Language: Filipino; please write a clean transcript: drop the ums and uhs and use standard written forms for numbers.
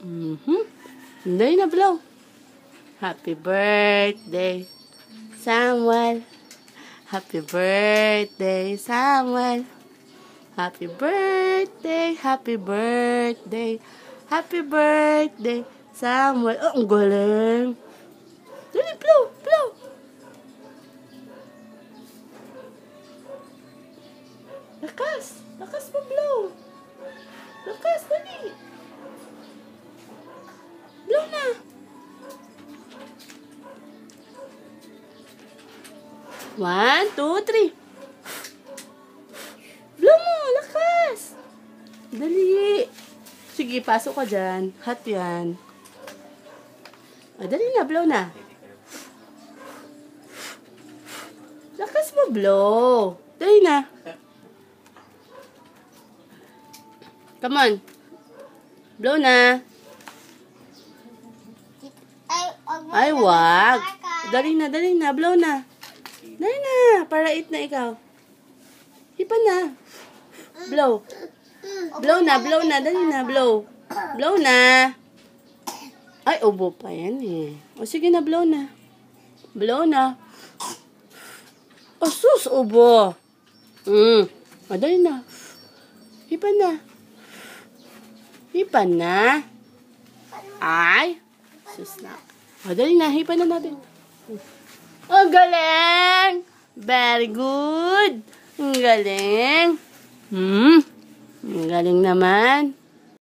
Hindi na blow. Happy birthday, Samuel. Happy birthday, Samuel. Happy birthday, happy birthday. Happy birthday, Samuel. Oh, ang galing. Dali, blow, blow. Lakas, lakas mo, blow. Lakas, dali. Blow na. One, two, three. Blow mo, lakas. Dali. Sige, pasok ka dyan. Hot yan. Ah, dali na, blow na. Lakas mo, blow. Dali na. Come on. Blow na. Ay, wag. Dali na, blow na. Dali na, para eat na ikaw. Hipa na. Blow. Blow na, dali na, blow. Blow na. Ay, ubo pa yan eh. O sige na, blow na. Blow na. O sus, ubo. O dali na. Hipa na. Hipa na. Ay. Sus na. O dali na, hipa na natin. Ang galing! Very good! Ang galing! Ang galing naman.